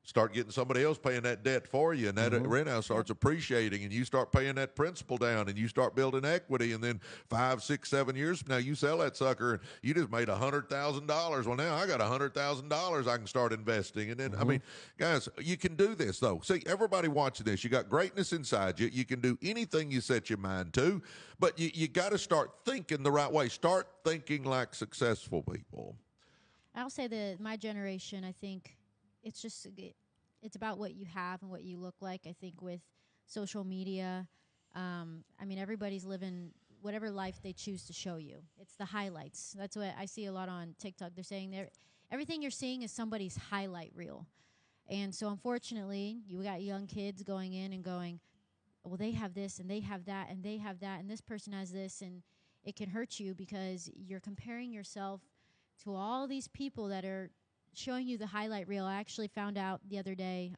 Start getting somebody else paying that debt for you, and that rent house starts appreciating, and you start paying that principal down, and you start building equity, and then 5, 6, 7 years from now, you sell that sucker, and you just made $100,000. Well, now I got $100,000 I can start investing, and then I mean, guys, you can do this though. See, everybody watching this, you got greatness inside you. You can do anything you set your mind to, but you got to start thinking the right way. Start thinking like successful people. I'll say that my generation, I think it's just it's about what you have and what you look like. I think with social media, I mean, everybody's living whatever life they choose to show you. It's the highlights. That's what I see a lot on TikTok. They're saying everything you're seeing is somebody's highlight reel. And so unfortunately, you got young kids going in and going, well, they have this and they have that and they have that and this person has this, and it can hurt you because you're comparing yourself to all these people that are showing you the highlight reel. I actually found out the other day,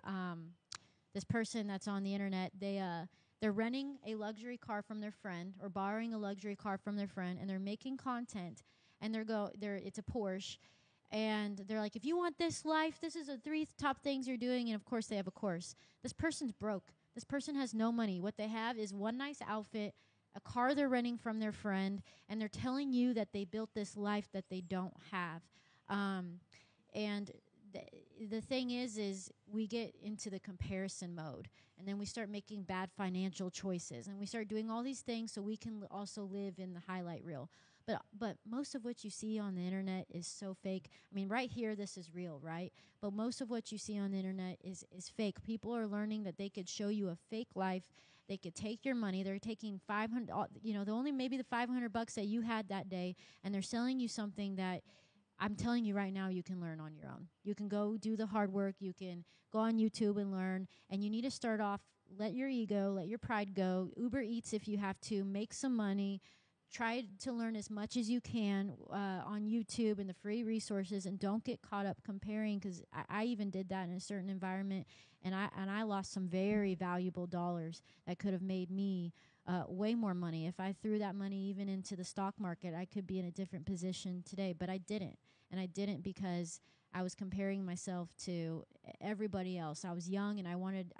this person that's on the internet, they're renting a luxury car from their friend or borrowing a luxury car from their friend, and they're making content, and it's a Porsche, and they're like, if you want this life, this is the 3 top things you're doing, and of course they have a course. This person's broke. This person has no money. What they have is one nice outfit, a car they're renting from their friend, and they're telling you that they built this life that they don't have. And the thing is we get into the comparison mode, and then we start making bad financial choices, and we start doing all these things so we can also live in the highlight reel. But most of what you see on the internet is so fake. I mean, right here, this is real, right? But most of what you see on the internet is fake. People are learning that they could show you a fake life. They could take your money. They're taking maybe the $500 that you had that day, and they're selling you something that I'm telling you right now, you can learn on your own. You can go do the hard work. You can go on YouTube and learn. And you need to start off, let your ego, let your pride go. Uber Eats if you have to. Make some money. Try to learn as much as you can on YouTube and the free resources. And don't get caught up comparing, because I even did that in a certain environment. And I lost some very valuable dollars that could have made me way more money. If I threw that money even into the stock market, I could be in a different position today, but I didn't. And I didn't because I was comparing myself to everybody else. I was young and I wanted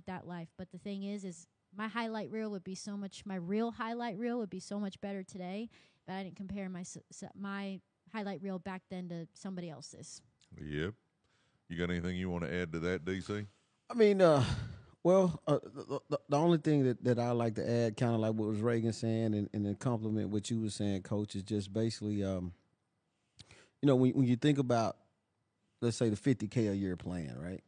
that life. But the thing is my highlight reel would be my real highlight reel would be so much better today, but I didn't compare my highlight reel back then to somebody else's. Yep. You got anything you want to add to that, DC? I mean, well, the only thing that I like to add, kind of like what was Reagan saying, and then compliment what you were saying, Coach, is just basically, when you think about, let's say, the $50K a year plan, right?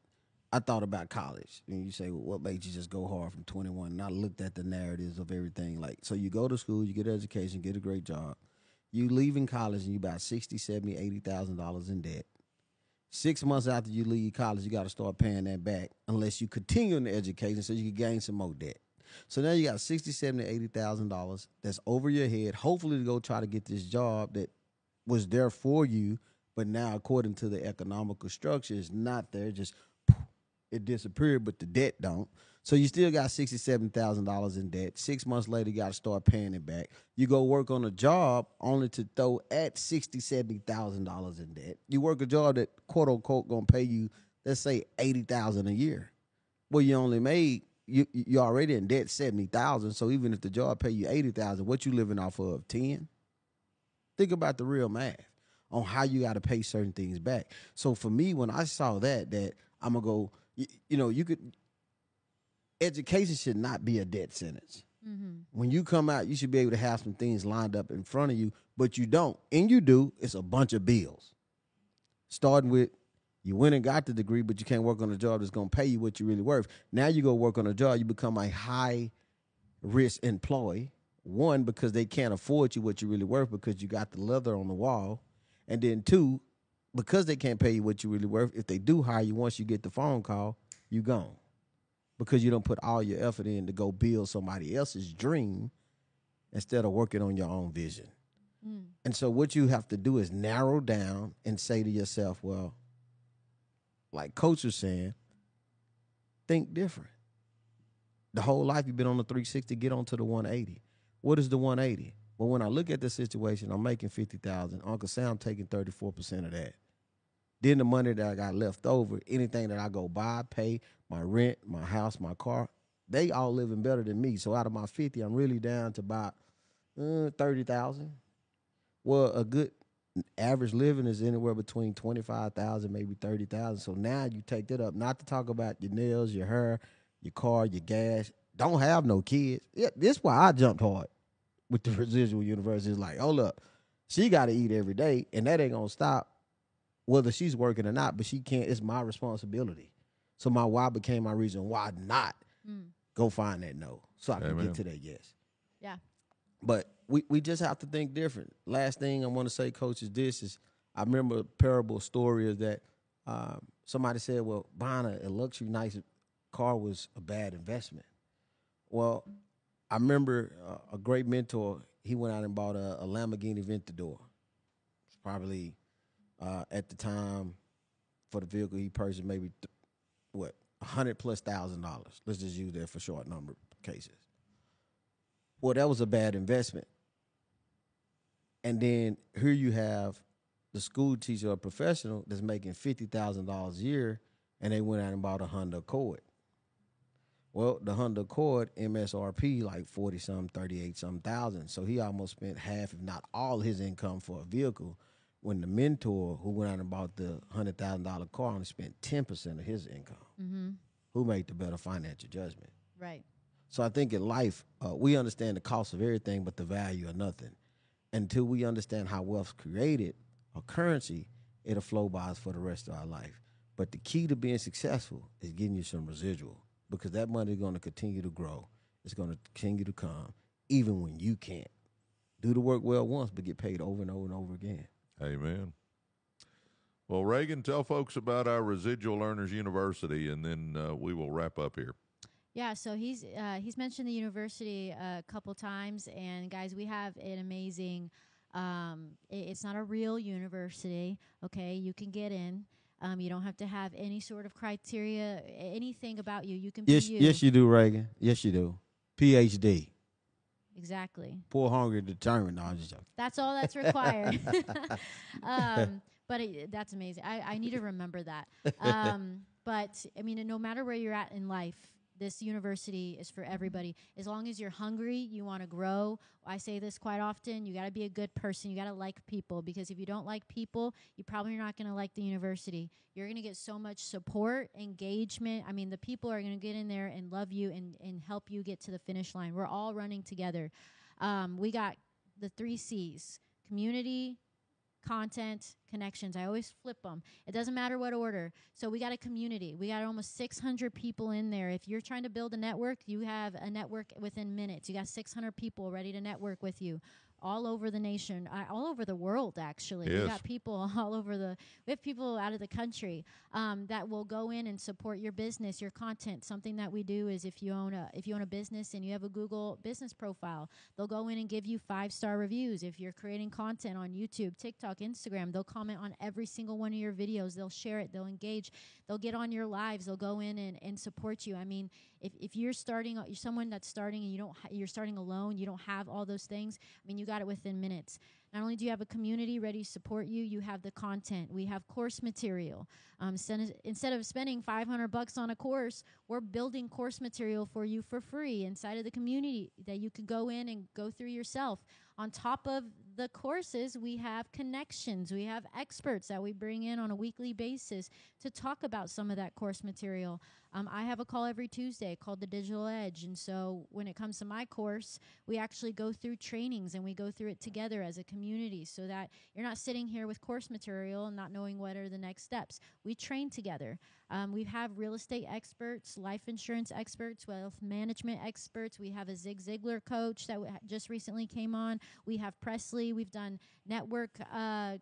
I thought about college, and you say, well, what made you just go hard from 21? And I looked at the narratives of everything. Like, so you go to school, you get an education, get a great job. You leave in college, and you about $60,000, $70,000, $80,000 in debt. 6 months after you leave college, you got to start paying that back unless you continue in the education so you can gain some more debt. So now you got $60,000, $70,000, $80,000 that's over your head, hopefully to go try to get this job that was there for you, but now according to the economical structure, it's not there. Just it disappeared, but the debt don't. So you still got $60,000, $70,000 in debt. 6 months later, you got to start paying it back. You go work on a job only to throw at $60,000, $70,000 in debt. You work a job that quote unquote gonna pay you, let's say $80,000 a year. Well, you only made you already in debt $70,000. So even if the job pay you $80,000, what you living off of 10? Think about the real math on how you got to pay certain things back. So for me, when I saw that I'm gonna go, you could. Education should not be a debt sentence. Mm-hmm. When you come out, you should be able to have some things lined up in front of you, but you don't. And you do, it's a bunch of bills. Starting with, you went and got the degree, but you can't work on a job that's going to pay you what you're really worth. Now you go work on a job, you become a high-risk employee. One, because they can't afford you what you're really worth because you got the leather on the wall. And then two, because they can't pay you what you're really worth, if they do hire you, once you get the phone call, you gone. Because you don't put all your effort in to go build somebody else's dream instead of working on your own vision. Mm. And so what you have to do is narrow down and say to yourself, well, like Coach was saying, think different. The whole life you've been on the 360, get on to the 180. What is the 180? Well, when I look at the situation, I'm making $50,000. Uncle Sam taking 34% of that. Then the money that I got left over, anything that I go buy, pay, my rent, my house, my car, they all living better than me. So out of my 50, I'm really down to about 30,000. Well, a good average living is anywhere between 25,000, maybe 30,000. So now you take that up, not to talk about your nails, your hair, your car, your gas. Don't have no kids. Yeah, this is why I jumped hard with the residual university. It's like, hold up, she got to eat every day, and that ain't gonna stop whether she's working or not. But she can't. It's my responsibility. So my why became my reason why not go find that no, so I can get to that yes. Yeah. But we just have to think different. Last thing I want to say, Coach, is this is I remember a parable story is that somebody said, well, buying a luxury nice car was a bad investment. Well, I remember a great mentor, he went out and bought a Lamborghini Aventador. It's probably at the time for the vehicle he purchased maybe $100,000+. Let's just use that for short number cases. Well, that was a bad investment. And then here you have the school teacher or professional that's making $50,000 a year, and they went out and bought a Honda Accord. Well, the Honda Accord MSRP like 40-something, 38-something thousand. So he almost spent half, if not all, his income for a vehicle. When the mentor who went out and bought the $100,000 car only spent 10% of his income. Mm-hmm. Who made the better financial judgment? Right. So I think in life, we understand the cost of everything but the value of nothing. Until we understand how wealth's created, or currency, it'll flow by us for the rest of our life. But the key to being successful is getting you some residual, because that money is going to continue to grow. It's going to continue to come, even when you can't. Do the work well once, but get paid over and over and over again. Amen. Well, Reagan, tell folks about our Residual Earners University, and then we will wrap up here. Yeah, so he's mentioned the university a couple times, and guys, we have an amazing. It's not a real university, okay? You can get in. You don't have to have any sort of criteria, anything about you. You can be you. Yes, you do, Reagan. Yes, you do. PhD. Exactly. Poor, hungry, determined. No, I'm just joking. That's all that's required. But that's amazing. I need to remember that. But, I mean, no matter where you're at in life, this university is for everybody. As long as you're hungry, you want to grow. I say this quite often. You got to be a good person. You got to like people, because if you don't like people, you probably are not going to like the university. You're going to get so much support, engagement. I mean, the people are going to get in there and love you and help you get to the finish line. We're all running together. We got the 3 C's: community, content, connections. I always flip them. It doesn't matter what order. So we got a community. We got almost 600 people in there. If you're trying to build a network, you have a network within minutes. You got 600 people ready to network with you. all over the nation, all over the world, actually. Yes. We got people all over we have people out of the country that will go in and support your business, your content. Something that we do is if you own a business and you have a Google business profile, they'll go in and give you 5-star reviews. If you're creating content on YouTube, TikTok, Instagram, they'll comment on every single one of your videos. They'll share it. They'll engage. They'll get on your lives. They'll go in and support you. I mean, if you're you're someone that's starting and you're starting alone, you don't have all those things. I mean, you got it within minutes. Not only do you have a community ready to support you, you have the content. We have course material. Instead of spending $500 on a course, we're building course material for you for free inside of the community that you could go in and go through yourself. On top of the courses, we have connections. We have experts that we bring in on a weekly basis to talk about some of that course material. I have a call every Tuesday called the Digital Edge. And so when it comes to my course, we actually go through trainings and we go through it together as a community so that you're not sitting here with course material and not knowing what are the next steps. We train together. We have real estate experts, life insurance experts, wealth management experts. We have a Zig Ziglar coach that just recently came on. We have Presley. We've done network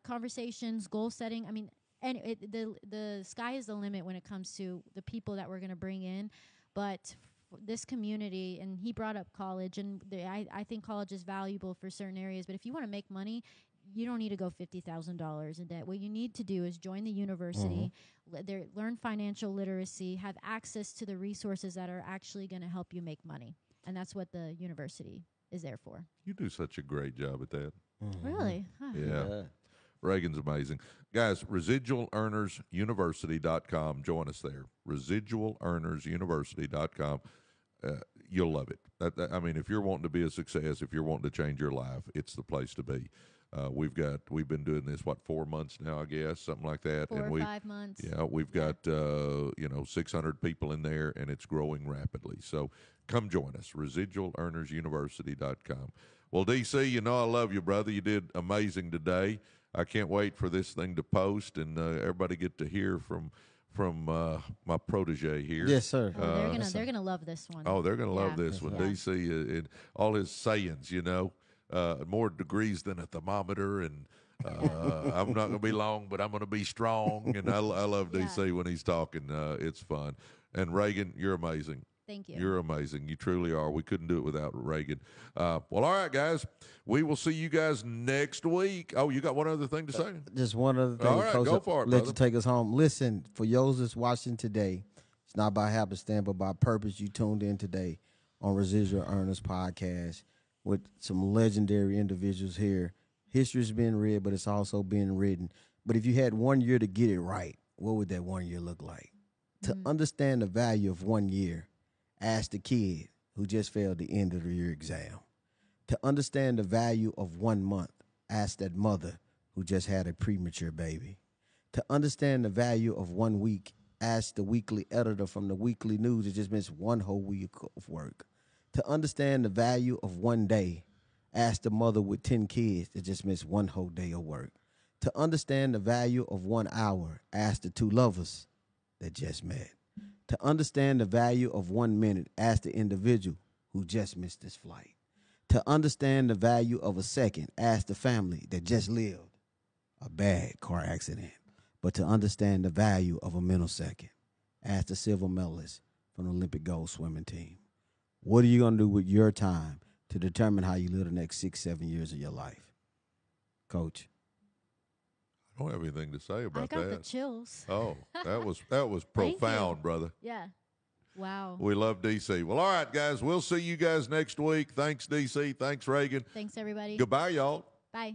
conversations, goal setting. I mean, and the sky is the limit when it comes to the people that we're going to bring in. But this community, and he brought up college, and I think college is valuable for certain areas. But if you want to make money, you don't need to go $50,000 in debt. What you need to do is join the university, learn financial literacy, have access to the resources that are actually going to help you make money. And that's what the university is there for. You do such a great job at that. Really? Huh. Yeah. Reagan's amazing. Guys, residualearnersuniversity.com. Join us there. Residualearnersuniversity.com. You'll love it. I mean, if you're wanting to be a success, if you're wanting to change your life, it's the place to be. We've been doing this 4 months now, I guess, something like that. 4 or 5 months. Yeah, we've got 600 people in there, and it's growing rapidly. So come join us, residualearnersuniversity.com. Well, DC, I love you, brother. You did amazing today. I can't wait for this thing to post and everybody get to hear from my protege here. Yes, sir. Oh, they're gonna love this one. Oh, they're gonna love this one. DC and all his sayings, more degrees than a thermometer, and I'm not gonna be long, but I'm gonna be strong. And I love DC when he's talking. It's fun. And Reagan, you're amazing. Thank you. You're amazing. You truly are. We couldn't do it without Reagan. Well, all right, guys. We will see you guys next week. Oh, you got one other thing to say? Just one other thing. All right, Coach, go for it, let brother. you take us home. Listen, for those that's watching today, it's not by happenstance, but by purpose. You tuned in today on Residual Earners Podcast with some legendary individuals here. History's being read, but it's also being written. But if you had 1 year to get it right, what would that 1 year look like? To understand the value of 1 year, ask the kid who just failed the end of the year exam. To understand the value of 1 month, ask that mother who just had a premature baby. To understand the value of 1 week, ask the weekly editor from the weekly news that just missed one whole week of work. To understand the value of 1 day, ask the mother with 10 kids that just missed one whole day of work. To understand the value of 1 hour, ask the 2 lovers that just met. To understand the value of 1 minute, ask the individual who just missed his flight. To understand the value of a second, ask the family that just lived a bad car accident. But to understand the value of a millisecond, ask the silver medalist from the Olympic gold swimming team. What are you going to do with your time to determine how you live the next 6-7 years of your life? Coach. I don't have anything to say about I got that. the chills. Oh, that was Thank profound, you. brother. Yeah. Wow. We love DC. Well, all right, guys. We'll see you guys next week. Thanks, DC. Thanks, Reagan. Thanks, everybody. Goodbye, y'all. Bye.